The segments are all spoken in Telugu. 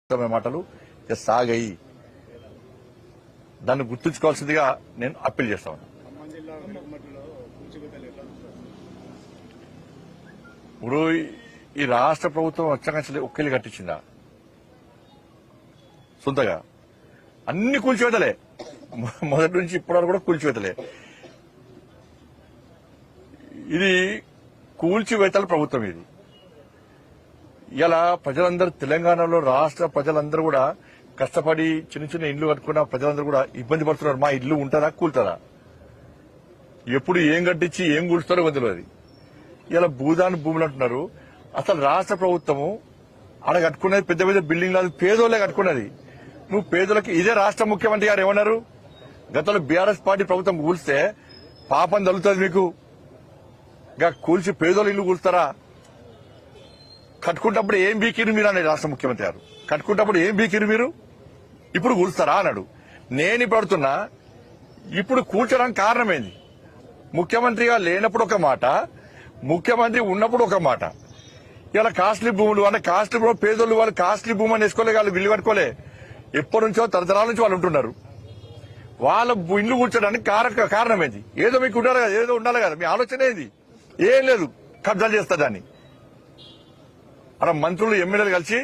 మాటలు సాగాయి. దాన్ని గుర్తుంచుకోవాల్సిందిగా నేను అప్పీల్ చేస్తా ఉన్నా. ఇప్పుడు ఈ రాష్ట్ర ప్రభుత్వం వచ్చాక ఒక్కళ్ళు కట్టించిందా? సొంతగా అన్ని కూల్చివేతలే, మొదటి నుంచి ఇప్పటివరకు కూడా కూల్చివేతలే. ఇది కూల్చివేతల ప్రభుత్వం. ఇది ఇలా ప్రజలందరూ తెలంగాణలో రాష్ట్ర ప్రజలందరూ కూడా కష్టపడి చిన్న చిన్న ఇల్లు కట్టుకున్న ప్రజలందరూ కూడా ఇబ్బంది పడుతున్నారు. మా ఇల్లు ఉంటుందా కూలుతుందా, ఎప్పుడు ఏం కట్టించి ఏం కూల్చుతారో తెలియదు. ఇలా భూదాని భూములు అంటున్నారు. అసలు రాష్ట్ర ప్రభుత్వము ఆడ కట్టుకున్నది పెద్ద పెద్ద బిల్డింగ్ లేదు, పేదోళ్లే కట్టుకున్నది. నువ్వు పేదోళ్ళకి ఇదే రాష్ట్ర ముఖ్యమంత్రి గారు ఏమన్నారు? గతంలో బీఆర్ఎస్ పార్టీ ప్రభుత్వం కూల్స్తే పాపం తగులుతుంది మీకు. ఇంకా కూల్చి పేదోళ్ళు ఇల్లు కూల్స్తారా? కట్టుకుంటప్పుడు ఏం బీకిరు మీరు అన్నాడు రాష్ట్ర ముఖ్యమంత్రి గారు. కట్టుకుంటప్పుడు ఏం బీకిరు మీరు, ఇప్పుడు కూల్స్తారా అన్నాడు. నేను ఇప్పుడు అడుగుతున్నా, ఇప్పుడు కూల్చడానికి కారణమేంది? ముఖ్యమంత్రిగా లేనప్పుడు ఒక మాట, ముఖ్యమంత్రి ఉన్నప్పుడు ఒక మాట. ఇలా కాస్ట్లీ భూములు అంటే కాస్ట్లీ భూములు పేదోళ్ళు వాళ్ళు కాస్ట్లీ భూమి అని వేసుకోలే, వాళ్ళు విల్లు కట్టుకోలే. ఎప్పటి నుంచో తరతరాల నుంచి వాళ్ళు ఉంటున్నారు. వాళ్ళ ఇల్లు కూర్చోడానికి కారణం ఏంది? ఏదో మీకు ఉండాలి కదా, ఏదో ఉండాలి కదా. మీ ఆలోచన ఏంది? ఏం లేదు, కబ్జాలు చేస్తా దాన్ని. అలా మంత్రులు ఎమ్మెల్యేలు కలిసి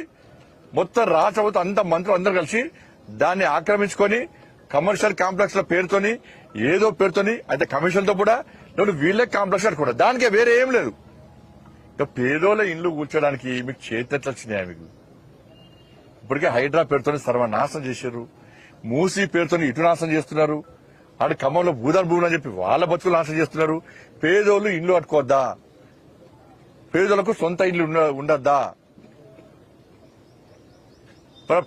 మొత్తం రాష్ట్ర ప్రభుత్వం అంత మంత్రులు అందరూ కలిసి దాన్ని ఆక్రమించుకొని కమర్షియల్ కాంప్లెక్స్ ల పేరుతోని ఏదో పేరుతోని అయితే కమిషన్ తో కూడా వీళ్ళే కాంప్లెక్స్ కట్టుకుంటారు. దానికే వేరే ఏం లేదు. ఇక పేదోళ్ళ ఇండ్లు కూర్చోడానికి మీకు చేతెట్లు వచ్చినాయా? మీకు ఇప్పటికే హైడ్రా పేరుతోని సర్వనాశనం చేశారు. మూసీ పేరుతోని ఇటు నాశనం చేస్తున్నారు. ఆడు ఖమ్మంలో భూదాన్ భూములు అని చెప్పి వాళ్ళ బతుకులు నాశనం చేస్తున్నారు. పేదోళ్ళు ఇండ్లు కట్టుకోవద్దా? పేదలకు సొంత ఇల్లు ఉండద్దా?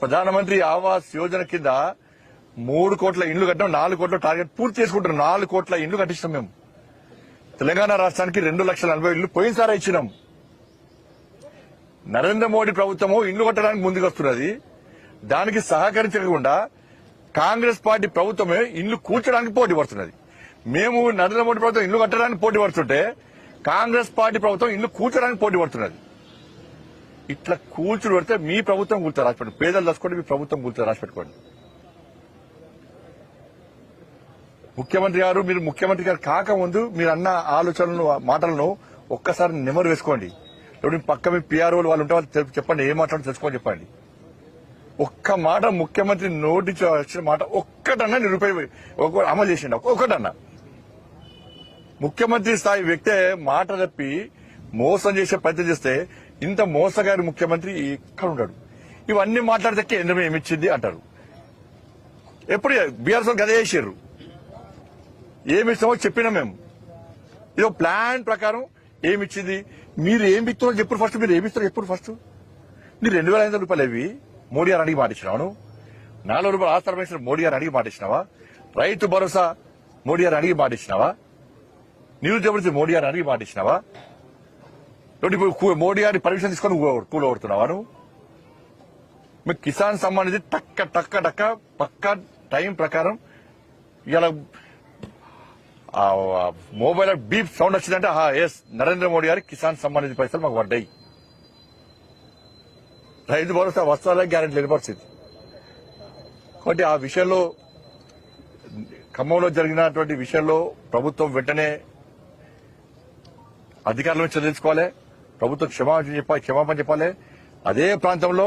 ప్రధానమంత్రి ఆవాస్ యోజన కింద 3 కోట్ల ఇండ్లు కట్టాం. 4 కోట్ల టార్గెట్ పూర్తి చేసుకుంటున్నాం. 4 కోట్ల ఇండ్లు కట్టిస్తాం మేము. తెలంగాణ రాష్ట్రానికి 2,40,000 ఇళ్లు పోయినసారి ఇచ్చినాం. నరేంద్ర మోడీ ప్రభుత్వము ఇండ్లు కట్టడానికి ముందుకు వస్తున్నది. దానికి సహకరించకుండా కాంగ్రెస్ పార్టీ ప్రభుత్వమే ఇల్లు కూర్చడానికి పోటీ పడుతున్నది. మేము నరేంద్ర మోడీ ప్రభుత్వం ఇల్లు కట్టడానికి పోటీ పడుతుంటే కాంగ్రెస్ పార్టీ ప్రభుత్వం ఇల్లు కూర్చడానికి పోటీ పడుతున్నది. ఇట్లా కూర్చుని పెడితే మీ ప్రభుత్వం కూర్చో రాసిపెట్టండి. పేదలు దసుకోండి, మీ ప్రభుత్వం కూర్చో రాసిపెట్టుకోండి. ముఖ్యమంత్రి గారు, మీరు ముఖ్యమంత్రి గారు కాకముందు మీరు అన్న ఆలోచనలను మాటలను ఒక్కసారి నెమరు వేసుకోండి. ఇప్పుడు పక్క మీ పిఆర్ఓలు వాళ్ళు ఉంటే వాళ్ళు చెప్పండి, ఏ మాట్లాడో తెలుసుకోని చెప్పండి. ఒక్క మాట ముఖ్యమంత్రి నోటి వచ్చిన మాట ఒక్కటన్నా అమలు చేసిండు. ఒక్కటన్నా ముఖ్యమంత్రి స్థాయి వ్యక్తే మాట తప్పి మోసం చేసే ప్రయత్నం చేస్తే ఇంత మోసగారి ముఖ్యమంత్రి ఎక్కడ ఉంటాడు? ఇవన్నీ మాట్లాడితే కేంద్రం ఏమిచ్చింది అంటారు. ఎప్పుడు బీఆర్ఎస్ గదే చేసారు. ఏమిస్తామో చెప్పినా మేము. ఇదో ప్లాన్ ప్రకారం ఏమిచ్చింది. మీరు ఏం బిక్తున్నారు చెప్పు ఫస్ట్. మీరు ఏమిస్తారు ఎప్పుడు ఫస్ట్? మీరు 2,500 రూపాయలు అవి మోడీ గారు అడిగి మాటిచ్చినావు. 4 రూపాయలు ఆస్తుల పెన్షన్ మోడీ గారు అడిగి మాటిచ్చినావా? రైతు భరోసా మోడీ గారు అడిగి మాటిచ్చినావా? నిరుద్యోగ మోడీ గారు అడిగి మాటిచ్చినావా? మోడీ గారి పర్మిషన్ తీసుకొని కూలగొడుతున్నావా నువ్వు? మీకు కిసాన్ సంబంధించి టక్క పక్కా టైం ప్రకారం ఇలా మొబైల్ బీప్ సౌండ్ వచ్చిందంటే ఎస్ నరేంద్ర మోడీ గారి కిసాన్ సంబంధించిన పైసలు మాకు పడ్డాయి. రైతు భరోసా వస్తాలే గ్యారెంటీ లేని పరిస్థితి. కాబట్టి ఆ విషయంలో ఖమ్మంలో జరిగినటువంటి విషయంలో ప్రభుత్వం వెంటనే అధికారులను చర్చించుకోవాలి. ప్రభుత్వం క్షమాపణ చెప్పాలి. అదే ప్రాంతంలో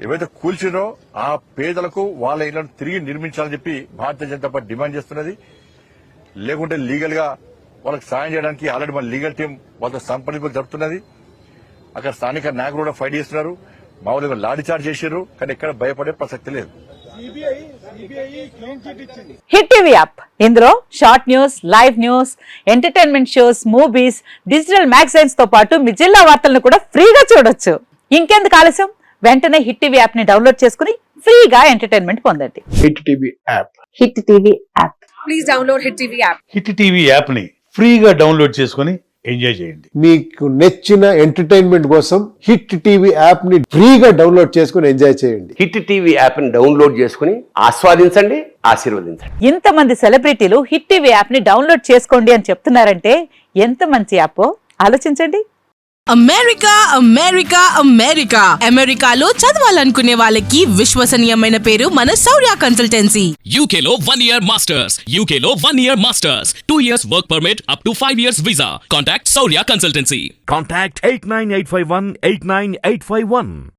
ఏవైతే కూల్చినో ఆ పేదలకు వాళ్ళ ఇళ్లను తిరిగి నిర్మించాలని చెప్పి భారతీయ జనతా పార్టీ డిమాండ్ చేస్తున్నది. లేకుంటే లీగల్ గా వాళ్ళకి సాయం చేయడానికి ఆల్రెడీ మన లీగల్ టీం వాళ్ళతో సంప్రదింపులు జరుపుతున్నది. అక్కడ స్థానిక నాయకులు కూడా ఫైట్ చేస్తున్నారు. మామూలుగా లాఠీ చార్జ్ చేశారు, కానీ ఎక్కడ భయపడే ప్రసక్తి లేదు. హిట్ టీవీ యాప్, ఇందులో short news, live news, entertainment shows, movies, digital magazines తో పాటు మీ జిల్లా వార్తలను కూడా ఫ్రీగా చూడొచ్చు. ఇంకెందుకు ఆలస్యం, వెంటనే హిట్ టీవీ యాప్ ని డౌన్లోడ్ చేసుకుని ఫ్రీగా ఎంటర్టైన్మెంట్ పొందండి. Hit TV app. Hit TV app. Please download hit TV app. Hit TV app ని ఫ్రీగా డౌన్లోడ్ చేసుకుని ఎంజాయ్ చేయండి. మీకు నచ్చిన ఎంటర్టైన్మెంట్ కోసం హిట్ టీవీ యాప్ ని ఫ్రీగా డౌన్లోడ్ చేసుకుని ఎంజాయ్ చేయండి. హిట్ టీవీ యాప్ ని డౌన్లోడ్ చేసుకుని ఆస్వాదించండి, ఆశీర్వదించండి. ఇంతమంది సెలబ్రిటీలు హిట్ టీవీ యాప్ ని డౌన్లోడ్ చేసుకోండి అని చెప్తున్నారంటే ఎంత మంచి యాప్ ఆలోచించండి. అమెరికా అమెరికా అమెరికా అమెరికాలో చదవాలనుకునే వాళ్ళకి విశ్వసనీయమైన పేరు మన శౌర్య consultancy. UK Law 1 Year Masters. UK Law 1 Year Masters. 2 years work permit up to 5 years visa. Contact Saurya Consultancy. Contact 89851 89851.